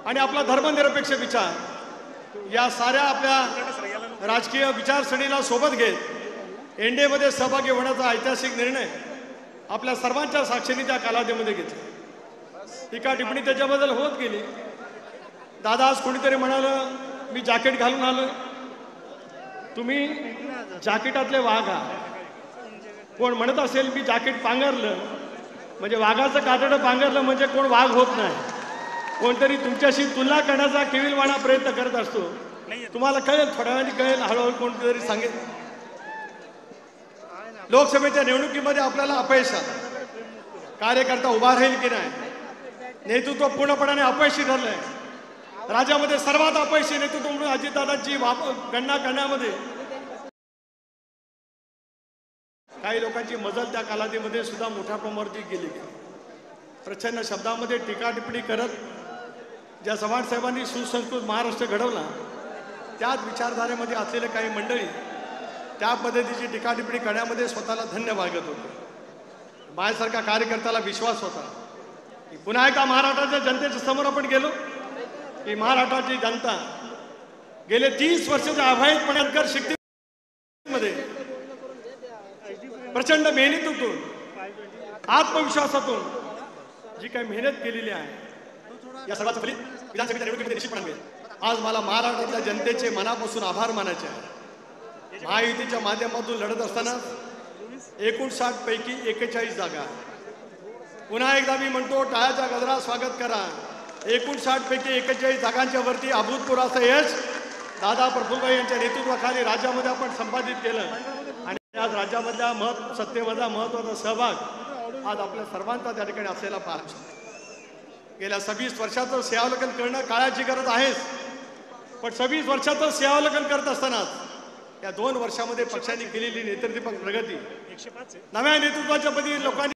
आणि आपला धर्मनिरपेक्ष विचार या साऱ्या आपल्या राजकीय विचारसरणीला सोबत घेत एनडीएमध्ये सहभागी होण्याचा ऐतिहासिक निर्णय आपल्या सर्वांच्या साक्षीने त्या कालावधीमध्ये घेतला। टीका टिप्पणी त्याच्याबद्दल होत गेली। दादा आज कोणीतरी म्हणालं मी जॅकेट घालून आलो, तुम्ही जॅकेटातले वाघ आहात। कोण म्हणत असेल मी जॅकेट पांघरलं म्हणजे वाघाचं कातडं पांघरलं म्हणजे कोण वाघ होत नाही। कोणतरी तुमच्याशी तुलना करण्याचा केविलवाणा प्रयत्न करत असतो। तुम्हाला कळेल, थोड्या वेळाने कळेल, हळूहळू कोणतरी सांगेल। लोकसभेच्या निवडणुकीमध्ये आपल्याला अपयश आलं, कार्यकर्ता उभा राहील की नाही, नेतृत्व पूर्णपणे अपयशी ठरलंय। राज्यामध्ये सर्वात अपयशी नेतृत्व म्हणून अजितदादांची गणना करण्यामध्ये काही लोकांची मजल त्या कालावधीमध्ये सुद्धा मोठ्या प्रमाणावरती गेली। प्रचंड शब्दामध्ये टीका टिप्पणी करत ज्या चव्हाण साहेबांनी सुसंस्कृत महाराष्ट्र घडवला त्याच विचारधारेमध्ये असलेले काही मंडळी त्या पद्धतीची टीका टिप्पणी करण्यामध्ये स्वतःला धन्य मागत होते। माझ्यासारखा कार्यकर्त्याला विश्वास होता की पुन्हा एकदा महाराष्ट्राच्या जनतेच्या समोर आपण गेलो की महाराष्ट्राची जनता गेले 30 वर्षाच्या अभयपणाकर शक्तीमध्ये प्रचंड मेहनतीतून आत्मविश्वासातून जी काही मेहनत केलेली आहे या सर्वांचं फलित विधानसभेच्या निवडणुकीमध्ये निश्चितपणे मिळेल। आज मला महाराष्ट्रातल्या जनतेचे मनापासून आभार मानायचे आहे। महायुतीच्या माध्यमातून लढत असताना 59 पैकी 41 जागा, पुन्हा एकदा मी म्हणतो टाळ्याच्या गजरात स्वागत करा। 59 पैकी 41 जागांच्या वरती अभूतपूर्व असं यश दादा प्रफुल्लभाई यांच्या नेतृत्वाखाली राज्यामध्ये आपण संपादित केलं आणि आज राज्यामधल्या सत्तेमधला महत्त्वाचा सहभाग आज आपल्या सर्वांचा त्या ठिकाणी असलेला पाहतो। गेल्या 26 वर्षाचं सेवावलोकन करणं काळाची गरज आहेच, पण 26 वर्षाचं सेवावलोकन करत असताना या 2 वर्षामध्ये पक्षाने केलेली नेतृत्वात्मक प्रगती, नव्या नेतृत्वाच्या प्रती लोकांनी